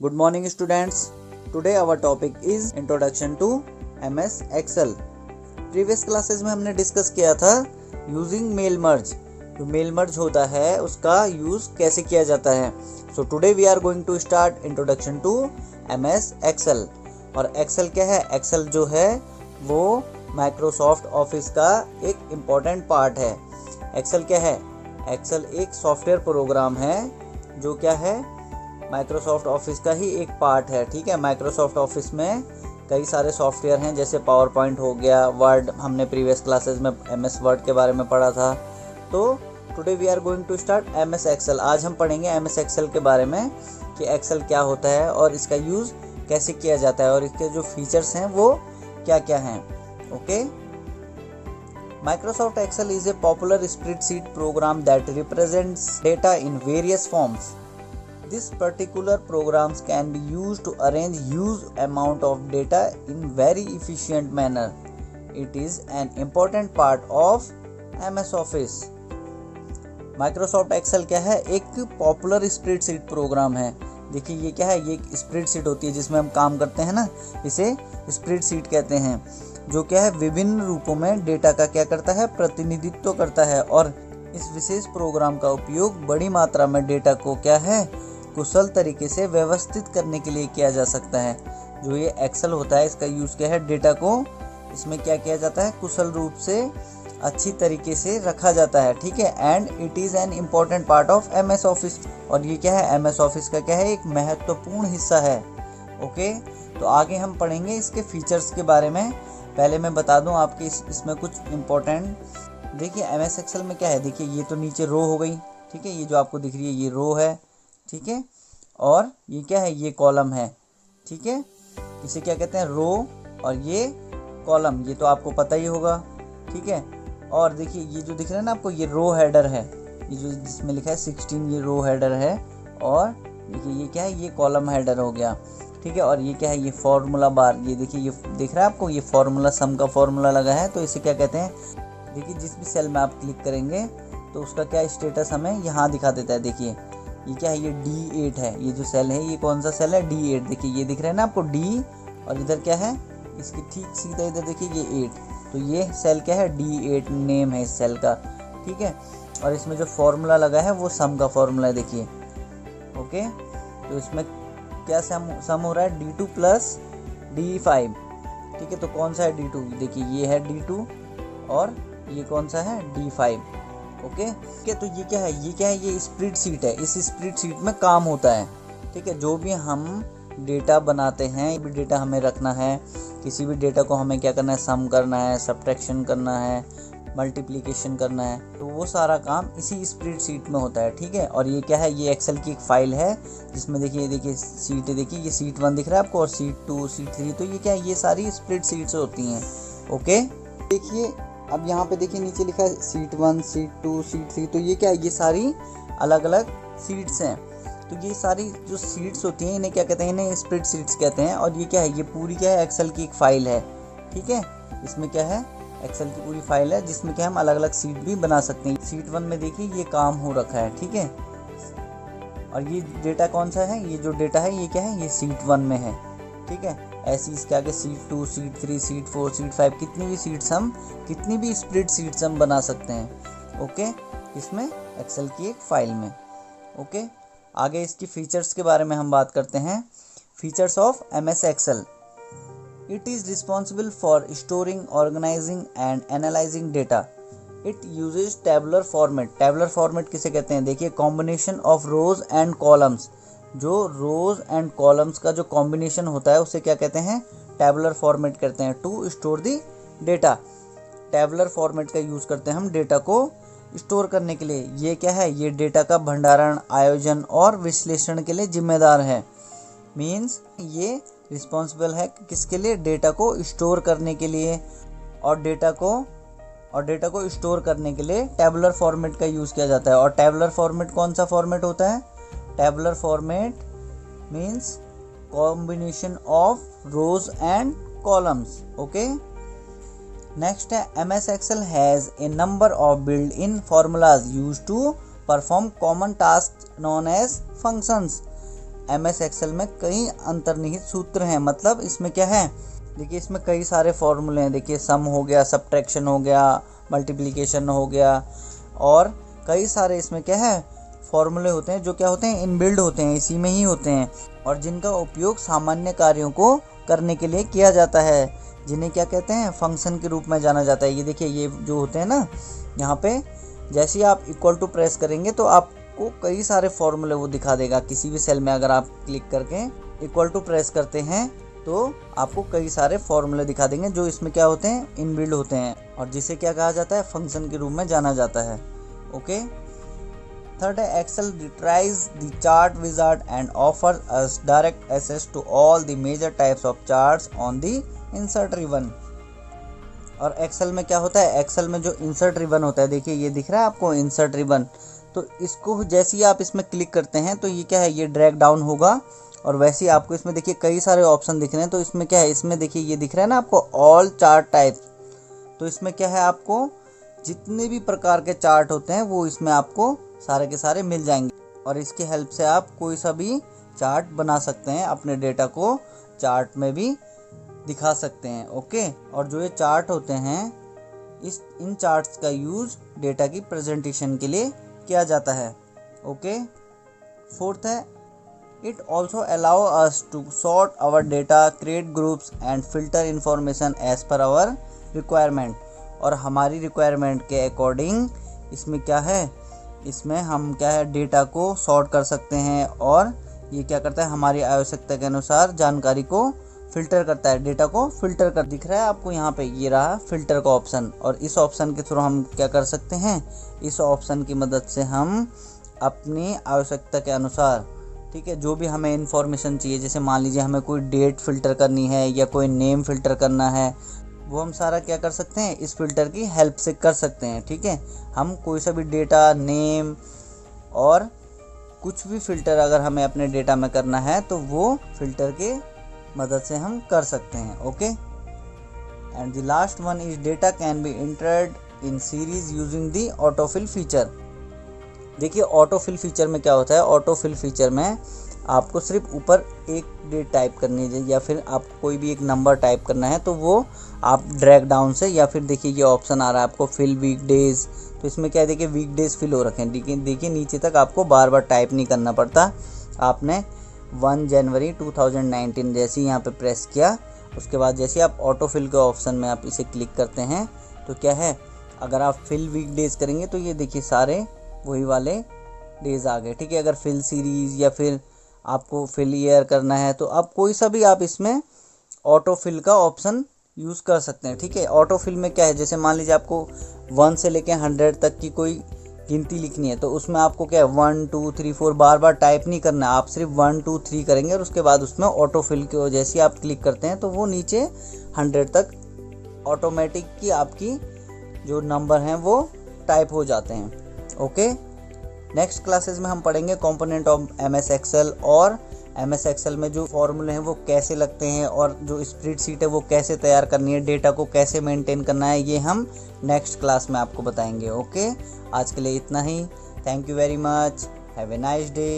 Good morning students. Today our topic is Introduction to MS Excel. Previous classes में हमने discuss किया था Using Mail Merge. जो mail merge होता है उसका यूज़ कैसे किया जाता है. So today we are going to start Introduction to MS Excel. और Excel क्या है? Excel जो है वो Microsoft Office का एक इम्पॉर्टेंट पार्ट है. Excel क्या है? Excel एक सॉफ्टवेयर प्रोग्राम है जो क्या है, माइक्रोसॉफ्ट ऑफिस का ही एक पार्ट है. ठीक है, माइक्रोसॉफ्ट ऑफिस में कई सारे सॉफ्टवेयर हैं, जैसे पावर पॉइंट हो गया, वर्ड हमने प्रीवियस क्लासेस में MS वर्ड के बारे में पढ़ा था. तो today we are going to start MS Excel. आज हम पढ़ेंगे MS एक्सेल के बारे में कि एक्सेल क्या होता है और इसका यूज़ कैसे किया जाता है और इसके जो फीचर्स हैं वो क्या क्या हैं. Okay, Microsoft Excel is a popular spreadsheet program that represents data in various forms. This particular programs can be used to arrange huge amount of data in very efficient manner. It is an important part of MS Office. Microsoft Excel क्या है? एक popular spreadsheet programme है. देखिए ये क्या है, ये एक स्प्रेडशीट होती है जिसमें हम काम करते हैं ना, इसे स्प्रेडशीट कहते हैं, जो क्या है विभिन्न रूपों में डेटा का क्या करता है, प्रतिनिधित्व करता है. और इस विशेष प्रोग्राम का उपयोग बड़ी मात्रा में डेटा को क्या है, कुशल तरीके से व्यवस्थित करने के लिए किया जा सकता है. जो ये एक्सेल होता है इसका यूज़ क्या है, डेटा को इसमें क्या किया जाता है, कुशल रूप से अच्छी तरीके से रखा जाता है. ठीक है, and it is an important part of MS office. और ये क्या है, MS ऑफिस का क्या है, एक महत्वपूर्ण हिस्सा है. ओके, तो आगे हम पढ़ेंगे इसके फीचर्स के बारे में. पहले मैं बता दूं आपके इसमें कुछ इम्पोर्टेंट. देखिए MS एक्सेल में क्या है, देखिए ये तो नीचे रो हो गई. ठीक है, ये जो आपको दिख रही है ये रो है. ठीक है, और ये क्या है, ये कॉलम है. ठीक है, इसे क्या कहते हैं, रो, और ये कॉलम, ये तो आपको पता ही होगा. ठीक है, और देखिए ये जो दिख रहा है ना आपको, ये रो हेडर है, ये जो जिसमें लिखा है 16, ये रो हेडर है. और देखिए ये क्या है, ये कॉलम हेडर हो गया. ठीक है, और ये क्या है, ये फार्मूला बार, ये देखिए ये दिख रहा है आपको, ये फार्मूला, सम का फार्मूला लगा है. तो इसे क्या कहते हैं, देखिए जिस भी सेल में आप क्लिक करेंगे तो उसका क्या स्टेटस हमें यहाँ दिखा देता है. देखिए ये क्या है, ये D8 है, ये जो सेल है ये कौन सा सेल है, D8. देखिए ये दिख रहा है ना आपको D, और इधर क्या है, इसकी ठीक सीधा इधर देखिए ये 8. तो ये सेल क्या है, D8 नेम है इस सेल का. ठीक है, और इसमें जो फार्मूला लगा है वो सम का फार्मूला है. देखिए ओके, तो इसमें क्या सम हो रहा है, D2 प्लस D5. ठीक है, तो कौन सा है D2, देखिए ये है D2, और ये कौन सा है, D5. ओके, तो ये क्या है, ये स्प्रेडशीट है. इस स्प्रेडशीट में काम होता है. ठीक है, जो भी हम डेटा बनाते हैं, भी डेटा हमें रखना है, किसी भी डेटा को हमें क्या करना है, सम करना है, सब्ट्रैक्शन करना है, मल्टीप्लिकेशन करना है, तो वो सारा काम इसी स्प्रेडशीट में होता है. ठीक है, और ये क्या है, ये एक्सेल की एक फाइल है जिसमें देखिए सीट, देखिए ये सीट 1 दिख रहा है आपको, और सीट 2, सीट 3. तो ये क्या है, ये सारी स्प्रेडशीट्स होती हैं. ओके, देखिए अब यहाँ पे देखिए नीचे लिखा है सीट 1, सीट 2, सीट 3. तो ये क्या है, ये सारी अलग अलग सीट्स हैं. तो ये सारी जो सीट्स होती हैं इन्हें क्या कहते हैं, इन्हें स्प्रेड सीट्स कहते हैं. और ये क्या है, ये पूरी क्या है, एक्सेल की एक फाइल है. ठीक है, इसमें क्या है, एक्सेल की पूरी फाइल है जिसमें क्या हम अलग अलग सीट भी बना सकते हैं. सीट 1 में देखिए ये काम हो रखा है. ठीक है, और ये डेटा कौन सा है, ये जो डेटा है ये क्या है, ये सीट 1 में है. ठीक है, ऐसी इसके आगे सीट 2, सीट 3, सीट 4, सीट 5, कितनी भी स्प्रेड सीट्स हम बना सकते हैं. ओके, इसमें एक्सेल की एक फाइल में. ओके, आगे इसकी फीचर्स के बारे में हम बात करते हैं. Features of MS Excel. It is responsible for storing, organising and analysing data. It uses tabular format. Tabular format किसे कहते हैं, देखिए combination of rows and columns. जो रोज एंड कॉलम्स का जो कॉम्बिनेशन होता है उसे क्या कहते हैं, टेबुलर फॉर्मेट करते हैं. To store the data. Tabular format का यूज़ करते हैं हम डेटा को स्टोर करने के लिए. ये क्या है, ये डेटा का भंडारण, आयोजन और विश्लेषण के लिए जिम्मेदार है. मीन्स ये रिस्पॉन्सिबल है किसके लिए, डेटा को स्टोर करने के लिए. और डेटा को स्टोर करने के लिए टेबुलर फॉर्मेट का यूज़ किया जाता है. और टेबुलर फॉर्मेट कौन सा फॉर्मेट होता है, tabular format means combination of rows and columns. Okay, next है MS Excel has a number of built in formulas used to perform common task known as functions. MS Excel में कई अंतर्निहित सूत्र हैं। मतलब इसमें क्या है, देखिए इसमें कई सारे फॉर्मूले हैं। देखिए सम हो गया, सब्ट्रैक्शन हो गया, मल्टीप्लिकेशन हो गया, और कई सारे इसमें क्या है फॉर्मूले होते हैं जो क्या होते हैं इनबिल्ड होते हैं, इसी में ही होते हैं, और जिनका उपयोग सामान्य कार्यों को करने के लिए किया जाता है, जिन्हें क्या कहते हैं फंक्शन के रूप में जाना जाता है। ये देखिए ये जो होते हैं ना, यहाँ पे जैसे ही आप इक्वल टू प्रेस करेंगे तो आपको कई सारे फॉर्मूले वो दिखा देगा। किसी भी सेल में अगर आप क्लिक करके इक्वल टू प्रेस करते हैं तो आपको कई सारे फॉर्मूले दिखा देंगे जो इसमें क्या होते हैं इनबिल्ड होते हैं, और जिसे क्या कहा जाता है फंक्शन के रूप में जाना जाता है। ओके। थर्ड है Excel retrieves the chart wizard and offers us direct access to all the major types of charts on the insert ribbon. और एक्सेल में क्या होता है, एक्सेल में जो इंसर्ट रिबन होता है, देखिए ये दिख रहा है आपको इंसर्ट रिबन, तो इसको जैसे ही आप इसमें क्लिक करते हैं तो ये क्या है ये ड्रैग डाउन होगा, और वैसे ही आपको इसमें देखिए कई सारे ऑप्शन दिख रहे हैं। तो इसमें क्या है, इसमें देखिए ये दिख रहा है ना आपको ऑल चार्ट टाइप्स, तो इसमें क्या है आपको जितने भी प्रकार के चार्ट होते हैं वो इसमें आपको सारे के सारे मिल जाएंगे, और इसकी हेल्प से आप कोई सा भी चार्ट बना सकते हैं, अपने डेटा को चार्ट में भी दिखा सकते हैं। ओके। और जो ये चार्ट होते हैं इन चार्ट्स का यूज डेटा की प्रेजेंटेशन के लिए किया जाता है। ओके। फोर्थ है it also allow us to sort our data, create groups and filter information as per our requirement. और हमारी रिक्वायरमेंट के अकॉर्डिंग इसमें क्या है, इसमें हम क्या है डेटा को सॉर्ट कर सकते हैं, और ये क्या करता है हमारी आवश्यकता के अनुसार जानकारी को फिल्टर करता है, डेटा को फिल्टर कर। दिख रहा है आपको यहाँ पे ये रहा फिल्टर का ऑप्शन, और इस ऑप्शन के थ्रू हम क्या कर सकते हैं, इस ऑप्शन की मदद से हम अपनी आवश्यकता के अनुसार, ठीक है, जो भी हमें इन्फॉर्मेशन चाहिए, जैसे मान लीजिए हमें कोई डेट फिल्टर करनी है या कोई नेम फिल्टर करना है, वो हम सारा क्या कर सकते हैं इस फिल्टर की हेल्प से कर सकते हैं। ठीक है, हम कोई सा भी डेटा, नेम और कुछ भी फिल्टर अगर हमें अपने डेटा में करना है तो वो फिल्टर के मदद से हम कर सकते हैं। Okay. And the last one is data can be entered in series using the autofill feature. देखिए ऑटोफिल फीचर में क्या होता है, ऑटोफिल फीचर में आपको सिर्फ ऊपर एक डेट टाइप करनी है या फिर आपको कोई भी एक नंबर टाइप करना है, तो वो आप ड्रैग डाउन से, या फिर देखिए ये ऑप्शन आ रहा है आपको फिल वीक डेज, तो इसमें क्या है देखिए वीक डेज फिल हो रखे हैं। देखिए नीचे तक आपको बार बार टाइप नहीं करना पड़ता। आपने 1 जनवरी 2019 जैसे यहाँ पे प्रेस किया, उसके बाद जैसे आप ऑटो फिल के ऑप्शन में आप इसे क्लिक करते हैं तो क्या है, अगर आप फिल वीक डेज करेंगे तो ये देखिए सारे वही वाले डेज आ गए। ठीक है, अगर फिल सीरीज़ या फिर आपको फिल ईयर करना है तो आप कोई सा भी आप इसमें ऑटो फिल का ऑप्शन यूज़ कर सकते हैं। ठीक है, ऑटो फिल में क्या है, जैसे मान लीजिए आपको 1 से लेके 100 तक की कोई गिनती लिखनी है, तो उसमें आपको क्या है 1 2 3 4 बार बार टाइप नहीं करना है, आप सिर्फ 1 2 3 करेंगे और उसके बाद उसमें ऑटो फिल की वजह से आप क्लिक करते हैं तो वो नीचे 100 तक ऑटोमेटिक की आपकी जो नंबर हैं वो टाइप हो जाते हैं। ओके, नेक्स्ट क्लासेस में हम पढ़ेंगे कंपोनेंट ऑफ MS एक्सेल, और MS एक्सेल में जो फॉर्मूले हैं वो कैसे लगते हैं, और जो स्प्रेडशीट है वो कैसे तैयार करनी है, डेटा को कैसे मेंटेन करना है, ये हम नेक्स्ट क्लास में आपको बताएंगे। ओके, आज के लिए इतना ही। Thank you very much, have a nice day.